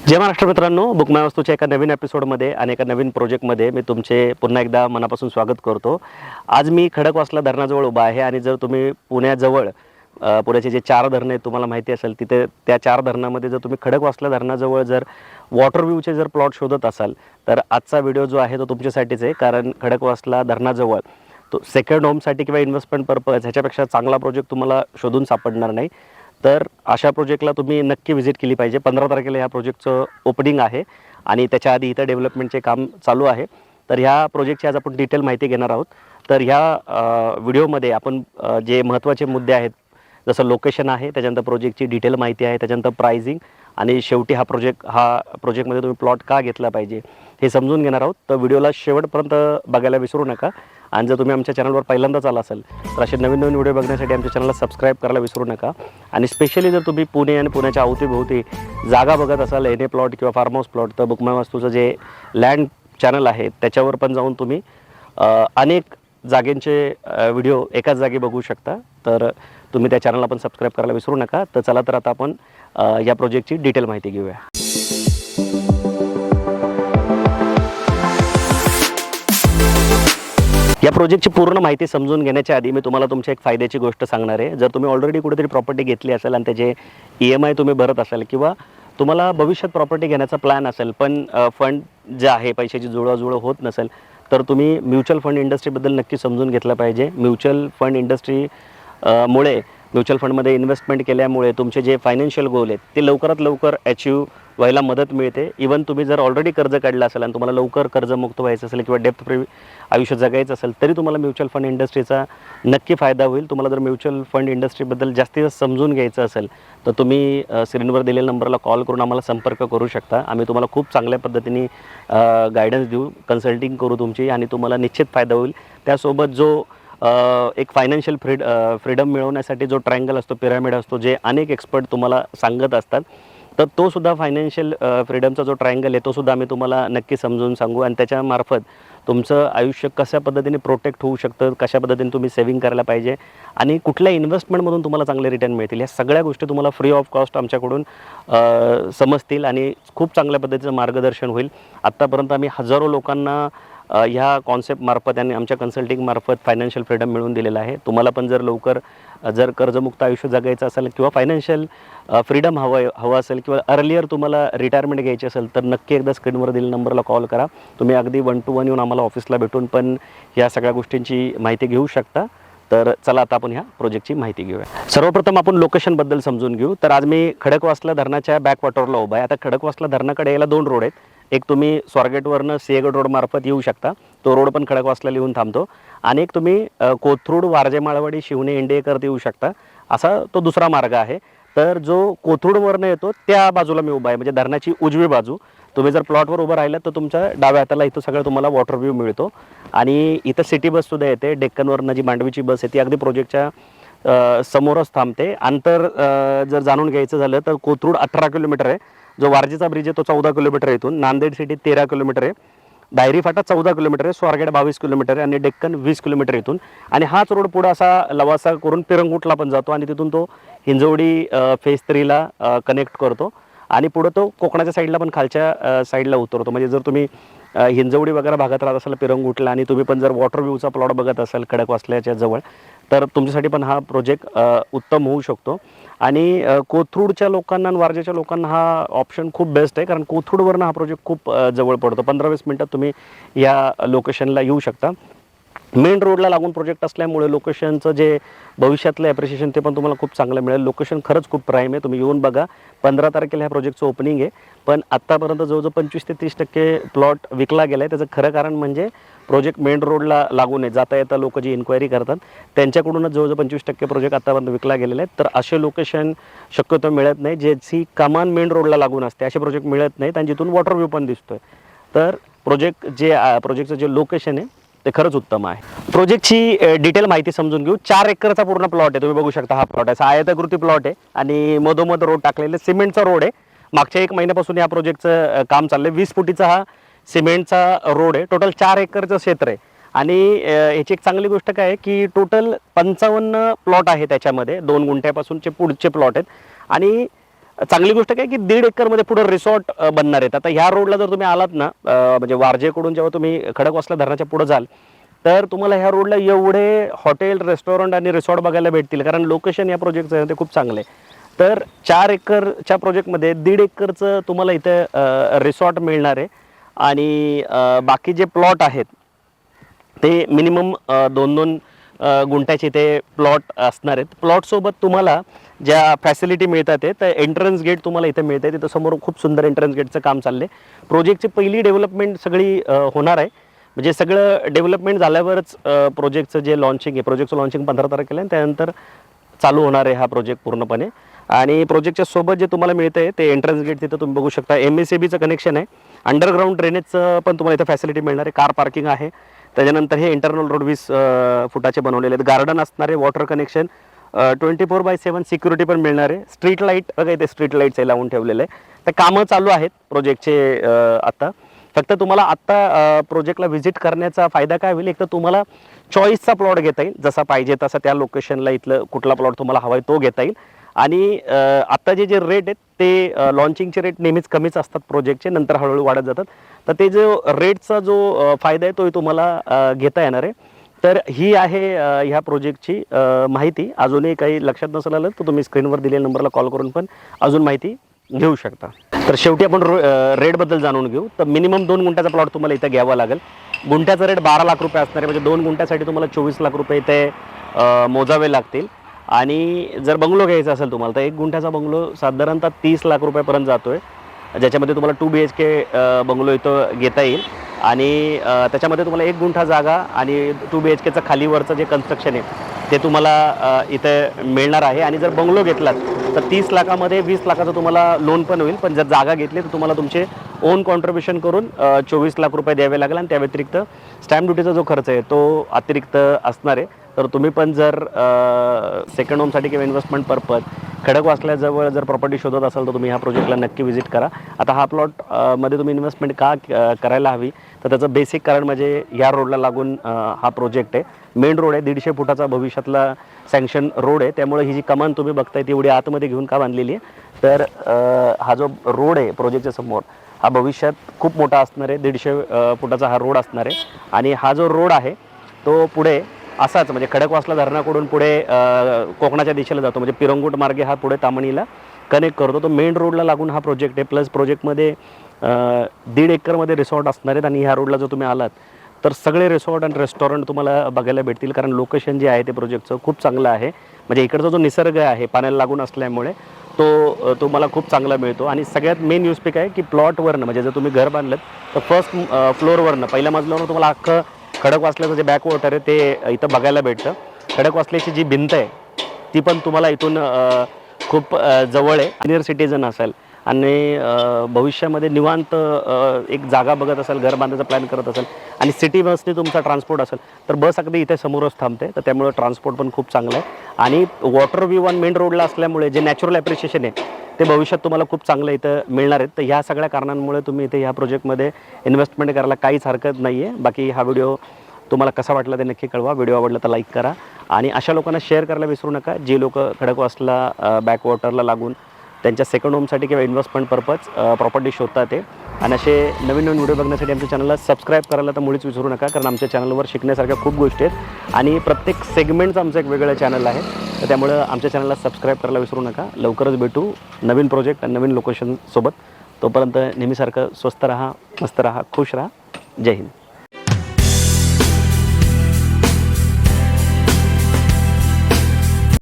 जय महाराष्ट्र मित्रांनो, बुकमाय वास्तूच्या एका नवीन एपिसोडमध्ये आणि एका नवीन प्रोजेक्टमध्ये मी तुमचे पुन्हा एकदा मनापासून स्वागत करतो. आज मी खडकवासला धरणाजवळ उभा आहे आणि जर तुम्ही पुण्याजवळ पुण्याचे जे 4 धरणं आहेत तुम्हाला माहिती असेल, तिथे त्या 4 धरणामध्ये जर तुम्ही खडकवासला धरणाजवळ जर वॉटर व्ह्यूचे जर प्लॉट शोधत असाल, तर आजचा व्हिडिओ जो आहे तो तुमच्यासाठीच आहे. कारण खडकवासला धरणाजवळ तो सेकंड होमसाठी किंवा इन्व्हेस्टमेंट पर्पज ह्याच्यापेक्षा चांगला प्रोजेक्ट तुम्हाला शोधून सापडणार नाही. तर अशा प्रोजेक्टला तुम्ही नक्की व्हिजिट केली पाहिजे. 15 तारखेला ह्या प्रोजेक्टचं ओपनिंग आहे आणि त्याच्या आधी इथं डेव्हलपमेंटचे काम चालू आहे. तर ह्या प्रोजेक्टची आज आपण डिटेल माहिती घेणार आहोत. तर ह्या व्हिडिओमध्ये आपण जे महत्त्वाचे मुद्दे आहेत, जसं लोकेशन आहे, त्याच्यानंतर प्रोजेक्टची डिटेल माहिती आहे, त्याच्यानंतर प्राइसिंग आणि शेवटी हा प्रोजेक्टमध्ये तुम्ही प्लॉट का घेतला पाहिजे हे समजून घेणार आहोत. तर व्हिडिओला शेवटपर्यंत बघायला विसरू नका. आणि जर तुम्ही आमच्या चॅनलवर पहिल्यांदाच आला असाल तर असे नवीन नवीन व्हिडिओ बघण्यासाठी आमच्या चॅनलला सबस्क्राईब करायला विसरू नका. आणि स्पेशली जर तुम्ही पुणे आणि पुण्याच्या अवतीभोवती जागा बघत असाल, एन ए प्लॉट किंवा फार्म हाऊस प्लॉट, तर बुकमाय वास्तूचं जे लँड चॅनल आहे त्याच्यावर पण जाऊन तुम्ही अनेक जागेंचे व्हिडिओ एकाच जागी बघू शकता. तर तुम्ही त्या चॅनलला पण सबस्क्राईब करायला विसरू नका. तर चला तर आता आपण या प्रोजेक्टची डिटेल माहिती घेऊया. या प्रोजेक्टची पूर्ण माहिती समजून घेण्याच्या आधी मी तुम्हाला तुमच्या एक फायद्याची गोष्ट सांगणार आहे. जर तुम्ही ऑलरेडी कुठेतरी प्रॉपर्टी घेतली असेल आणि त्याचे EMI तुम्ही भरत असाल किंवा तुम्हाला भविष्यात प्रॉपर्टी घेण्याचा प्लॅन असेल, पण फंड जे आहे पैशाची जुळवाजुळव होत नसेल, तर तुम्ही म्युच्युअल फंड इंडस्ट्रीबद्दल नक्की समजून घेतलं पाहिजे. म्युच्युअल फंड इंडस्ट्री मुळे म्युच्युअल फंडमध्ये इन्व्हेस्टमेंट केल्यामुळे तुमचे जे फायनान्शियल गोल आहेत ते लवकरात लवकर अचीव व्हायला मदत मिळते. इवन तुम्ही जर ऑलरेडी कर्ज काढलं असेल आणि तुम्हाला लवकर कर्जमुक्त व्हायचं असेल किंवा डेप्थ फ्री आयुष्य जगायचं असेल, तरी तुम्हाला म्युच्युअल फंड इंडस्ट्रीचा नक्की फायदा होईल. तुम्हाला जर म्युच्युअल फंड इंडस्ट्रीबद्दल जास्तीत समजून घ्यायचं असेल तर तुम्ही स्क्रीनवर दिलेल्या नंबरला कॉल करून आम्हाला संपर्क करू शकता. आम्ही तुम्हाला खूप चांगल्या पद्धतीने गायडन्स देऊ, कन्सल्टिंग करू तुमची आणि तुम्हाला निश्चित फायदा होईल. त्यासोबत जो एक फायनान्शियल फ्रीडम मिळवण्यासाठी जो ट्रायंगल असतो, पिरामिड असतो, जे अनेक एक्सपर्ट तुम्हाला सांगत असतात, तर तो सुद्धा फायनान्शियल फ्रीडमचा जो ट्रायंगल आहे तो सुद्धा आम्ही तुम्हाला नक्की समजून सांगू. आणि त्याच्यामार्फत तुमचं आयुष्य कशा पद्धतीने प्रोटेक्ट होऊ शकतं, कशा पद्धतीने तुम्ही सेव्हिंग करायला पाहिजे आणि कुठल्या इन्व्हेस्टमेंटमधून तुम्हाला चांगले रिटर्न मिळतील, ह्या सगळ्या गोष्टी तुम्हाला फ्री ऑफ कॉस्ट आमच्याकडून समजतील आणि खूप चांगल्या पद्धतीचं मार्गदर्शन होईल. आत्तापर्यंत आम्ही हजारो लोकांना ह्या कॉन्सेप्टमार्फत आणि आमच्या कन्सल्टिंगमार्फत फायनान्शियल फ्रीडम मिळवून दिलेलं आहे. तुम्हाला पण जर लवकर जर कर्जमुक्त आयुष्य जगायचं असेल किंवा फायनान्शियल फ्रीडम हवं असेल किंवा अर्लियर तुम्हाला रिटायरमेंट घ्यायची असेल, तर नक्की एकदा स्क्रीनवर दिलेल्या नंबरला कॉल करा. तुम्ही अगदी 1 to 1 येऊन आम्हाला ऑफिसला भेटून पण ह्या सगळ्या गोष्टींची माहिती घेऊ शकता. तर चला आता आपण ह्या प्रोजेक्टची माहिती घेऊया. सर्वप्रथम आपण लोकेशनबद्दल समजून घेऊ. तर आज मी खडकवासला धरणाच्या बॅकवॉटरला उभा आहे. आता खडकवासला धरणाकडे यायला 2 रोड आहेत. एक तुम्ही स्वारगेटवरनं सिंहगड रोड मार्फत येऊ शकता, तो रोड पण खडकवासला येऊन थांबतो. आणि एक तुम्ही कोथरूड, वारजे, माळवाडी, शिवणे, इंडियेकरता येऊ शकता, असा तो दुसरा मार्ग आहे. तर जो कोथरूडवरनं येतो त्या बाजूला मी उभा आहे, म्हणजे धरणाची उजवी बाजू. तुम्ही जर प्लॉटवर उभं राहिलं तर तुमच्या डाव्या हाताला इथं सगळं तुम्हाला वॉटर व्ह्यू मिळतो. आणि इथं सिटी बससुद्धा येते. डेक्कनवरनं जी मांडवीची बस आहे ती अगदी प्रोजेक्टच्या समोरच थांबते. अंतर जर जाणून घ्यायचं झालं तर कोथरूड 18 किलोमीटर आहे. जो वारजेचा ब्रिज आहे तो 14 किलोमीटर आहे. इथून नांदेड सिटी 13 किलोमीटर आहे. दायरी फाटा 14 किलोमीटर आहे. स्वारगेट 22 किलोमीटर आहे आणि डेक्कन 20 किलोमीटर इथून. आणि हाच रोड पुढं असा लवासा करून पिरंगुटला पण जातो आणि तिथून तो हिंजवडी फेज 3ला कनेक्ट करतो आणि पुढं तो कोकणाच्या साईडला पण खालच्या साईडला उतरतो. म्हणजे जर तुम्ही हिंजवडी वगैरे भागात राहत असाल पिरंगुटला आणि तुम्ही पण जर वॉटर व्ह्यूचा प्लॉट बघत असाल खडकवासल्याच्या जवळ, तर तुमच्यासाठी पण हा प्रोजेक्ट उत्तम होऊ शकतो. आणि कोथरूडच्या लोकांना आणि वारजेच्या लोकांना हा ऑप्शन खूप बेस्ट आहे, कारण कोथरूडवरनं हा प्रोजेक्ट खूप जवळ पडतो. 15-20 मिनटात तुम्ही या लोकेशनला येऊ शकता. मेन रोडला लागून प्रोजेक्ट असल्यामुळे लोकेशनचं जे भविष्यातलं ॲप्रिशिएशन ते पण तुम्हाला खूप चांगलं मिळेल. लोकेशन खरंच खूप प्राईम आहे, तुम्ही येऊन बघा. 15 तारखेला ह्या प्रोजेक्टचं ओपनिंग आहे, पण आत्तापर्यंत जवळजवळ 25 ते 30% प्लॉट विकला गेला आहे. त्याचं खरं कारण म्हणजे प्रोजेक्ट मेन रोडला लागून आहे. जाता येता लोक जी इन्क्वायरी करतात त्यांच्याकडूनच जवळजवळ 25% प्रोजेक्ट आत्तापर्यंत विकला गेलेला आहे. तर असे लोकेशन शक्यतो मिळत नाही, ज्याची कमान मेन रोडला लागून असते, असे प्रोजेक्ट मिळत नाहीत आणि जिथून वॉटर व्ह्यू पण दिसतोय. तर प्रोजेक्टचं जे लोकेशन आहे ते खरंच उत्तम आहे. प्रोजेक्टची डिटेल माहिती समजून घेऊ. 4 एकरचा पूर्ण प्लॉट आहे. तुम्ही बघू शकता हा प्लॉट आहे, आयताकृती प्लॉट आहे आणि मधोमध रोड टाकलेले सिमेंटचा रोड आहे. मागच्या 1 महिन्यापासून या प्रोजेक्टचं काम चाललंय. 20 फुटीचा हा सिमेंटचा रोड आहे. टोटल 4 एकरचं क्षेत्र आहे. आणि याची एक चांगली गोष्ट काय आहे की टोटल 55 प्लॉट आहे त्याच्यामध्ये. 2 गुंठ्यापासूनचे पुढचे प्लॉट आहेत आणि चांगली गोष्ट काय की 1.5 एकरमध्ये पुढे रिसॉर्ट बनणार आहेत. आता ह्या रोडला जर तुम्ही आलात ना, म्हणजे वारजेकडून जेव्हा तुम्ही खडकवासला धरणाच्या पुढे जाल, तर तुम्हाला ह्या रोडला एवढे हॉटेल, रेस्टॉरंट आणि रिसॉर्ट बघायला भेटतील, कारण लोकेशन या प्रोजेक्टचं आहे ते खूप चांगलं आहे. तर 4 एकरच्या प्रोजेक्टमध्ये 1.5 एकरचं तुम्हाला इथं रिसॉर्ट मिळणार आहे. आणि बाकी जे प्लॉट आहेत ते मिनिमम 2-2 गुंठ्याचे ते प्लॉट असणार आहेत. प्लॉटसोबत तुम्हाला ज्या फॅसिलिटी मिळतात आहे, तर एंट्रन्स गेट तुम्हाला इथे मिळते. तिथं समोर खूप सुंदर एंट्रन्स गेटचं काम चाललं आहे. प्रोजेक्टची पहिली डेव्हलपमेंट सगळी होणार आहे. म्हणजे सगळं डेव्हलपमेंट झाल्यावरच प्रोजेक्टचं जे लॉन्चिंग आहे, प्रोजेक्टचं लॉन्चिंग 15 तारखेला आहे, त्यानंतर चालू होणार आहे हा प्रोजेक्ट पूर्णपणे. आणि प्रोजेक्टच्या सोबत जे तुम्हाला मिळतं आहे ते एंट्रन्स गेट तिथं तुम्ही बघू शकता. MSABचं कनेक्शन आहे. अंडरग्राऊंड ड्रेनेजचं पण तुम्हाला इथं फॅसिलिटी मिळणार आहे. कार पार्किंग आहे. त्याच्यानंतर हे इंटरनल रोड 20 फुटाचे बनवलेले आहेत. गार्डन असणार आहे. वॉटर कनेक्शन, 24/7 सिक्युरिटी पण मिळणार आहे. स्ट्रीट लाईट बघा इथे स्ट्रीट लाईट्स हे लावून ठेवलेलं आहे. तर कामं चालू आहेत प्रोजेक्टचे आता. फक्त तुम्हाला आत्ता प्रोजेक्टला व्हिजिट करण्याचा फायदा काय होईल, एक तर तुम्हाला चॉईसचा प्लॉट घेता येईल, जसा पाहिजे तसा त्या लोकेशनला इथलं कुठला प्लॉट तुम्हाला हवा आहे तो घेता येईल. आणि आत्ता जे रेट आहेत ते लॉन्चिंगचे रेट नेहमीच कमीच असतात प्रोजेक्टचे, नंतर हळूहळू वाढत जातात. तर ते जो रेटचा जो फायदा आहे तोही तुम्हाला घेता येणार आहे. तर ही आहे ह्या प्रोजेक्टची माहिती. अजूनही काही लक्षात नसेल आलं तर तुम्ही स्क्रीनवर दिलेल्या नंबरला कॉल करून पण अजून माहिती घेऊ शकता. तर शेवटी आपण रेटबद्दल जाणून घेऊ. तर मिनिमम 2 गुंठ्याचा प्लॉट तुम्हाला इथं घ्यावा लागेल. गुंठ्याचा रेट 12 लाख रुपये असणार आहे. म्हणजे 2 गुंठ्यासाठी तुम्हाला 24 लाख रुपये इथे मोजावे लागतील. आणि जर बंगलो घ्यायचा असेल तुम्हाला, तर 1 गुंठ्याचा बंगलो साधारणतः 30 लाख रुपयापर्यंत जातो आहे, ज्याच्यामध्ये तुम्हाला 2 BHK बंगलो इथं घेता येईल. आणि त्याच्यामध्ये तुम्हाला 1 गुंठा जागा आणि 2 BHKचं खालीवरचं जे कन्स्ट्रक्शन आहे ते तुम्हाला इथे मिळणार आहे. आणि जर बंगलो घेतलात तर 30 लाखामध्ये 20 लाखाचं तुम्हाला लोन पण होईल. पण जर जागा घेतली तर तुम्हाला तुमचे ओन कॉन्ट्रिब्युशन करून 24 लाख रुपये द्यावे लागेल. आणि त्या व्यतिरिक्त स्टॅम्प ड्युटीचा जो खर्च आहे तो अतिरिक्त असणार आहे. तर तुम्ही पण जर सेकंड होमसाठी किंवा इन्व्हेस्टमेंट पर्पज खडकवासल्याजवळ जर प्रॉपर्टी शोधत असाल तर तुम्ही ह्या प्रोजेक्टला नक्की व्हिजिट करा. आता हा प्लॉट मध्ये तुम्ही इन्व्हेस्टमेंट का करायला हवी, तर त्याचं बेसिक कारण म्हणजे या रोडला लागून हा प्रोजेक्ट आहे. मेन रोड आहे, 150 फुटाचा भविष्यातला सँक्शन रोड आहे. त्यामुळे ही जी कमान तुम्ही बघताय ती एवढी आतमध्ये घेऊन का बांधलेली आहे, तर हा जो रोड आहे प्रोजेक्टच्या समोर हा भविष्यात खूप मोठा असणार आहे. 150 फुटाचा हा रोड असणार आहे. आणि हा जो रोड आहे तो पुढे असाच म्हणजे खडकवासला धरणाकडून पुढे कोकणाच्या दिशेला जातो. म्हणजे पिरंगुट मार्गे हा पुढे तामणीला कनेक्ट करतो. तो मेन रोडला लागून हा प्रोजेक्ट आहे. प्लस प्रोजेक्टमध्ये 1.5 एकरमध्ये रिसॉर्ट असणार आहेत. आणि ह्या रोडला जर तुम्ही आलात तर सगळे रिसॉर्ट आणि रेस्टॉरंट तुम्हाला बघायला भेटतील, कारण लोकेशन जे आहे ते प्रोजेक्टचं खूप चांगलं आहे. म्हणजे इकडचा जो निसर्ग आहे पाण्याला लागून असल्यामुळे तो तुम्हाला खूप चांगला मिळतो. आणि सगळ्यात मेन यूज पिक आहे की प्लॉटवरनं, म्हणजे जर तुम्ही घर बांधलं तर फर्स्ट फ्लोअरवरनं पहिल्या मजल्यावरनं तुम्हाला अख्खं खडकवासल्याचं जे बॅकवॉटर आहे ते इथं बघायला भेटतं. खडकवासल्याची जी भिंत आहे ती पण तुम्हाला इथून खूप जवळ आहे. सिनियर सिटीजन असेल आणि भविष्यामध्ये निवांत एक जागा बघत असेल, घर बांधायचा प्लॅन करत असेल आणि सिटी बसने तुमचा ट्रान्सपोर्ट असेल तर बस अगदी इथे समोरच थांबते. तर त्यामुळे ट्रान्सपोर्ट पण खूप चांगलं आहे. आणि वॉटर व्ह्यू ऑन मेन रोडला असल्यामुळे जे नॅचरल ॲप्रिशिएशन आहे ते भविष्यात तुम्हाला खूप चांगलं इथं मिळणार आहेत. तर ह्या सगळ्या कारणांमुळे तुम्ही इथे ह्या प्रोजेक्टमध्ये इन्व्हेस्टमेंट करायला काहीच हरकत नाही आहे. बाकी हा व्हिडिओ तुम्हाला कसा वाटला ते नक्की कळवा. व्हिडिओ आवडला तर लाईक करा आणि अशा लोकांना शेअर करायला विसरू नका जे लोक खडकवासला बॅकवॉटरला लागून त्यांच्या सेकंड होमसाठी किंवा इन्व्हेस्टमेंट पर्पज प्रॉपर्टी शोधतात ते. आणि असे नवीन नवीन व्हिडिओ बघण्यासाठी आमच्या चॅनलला सबस्क्राईब करायला तर मुळीच विसरू नका, कारण आमच्या चॅनलवर शिकण्यासारख्या खूप गोष्टी आहेत आणि प्रत्येक सेगमेंटचं आमचं एक वेगळं चॅनल आहे. तर त्यामुळं आमच्या चॅनलला सबस्क्राईब करायला विसरू नका. लवकरच भेटू नवीन प्रोजेक्ट आणि नवीन लोकेशनसोबत. तोपर्यंत नेहमीसारखं स्वस्त राहा, मस्त राहा, खुश राहा. जय हिंद.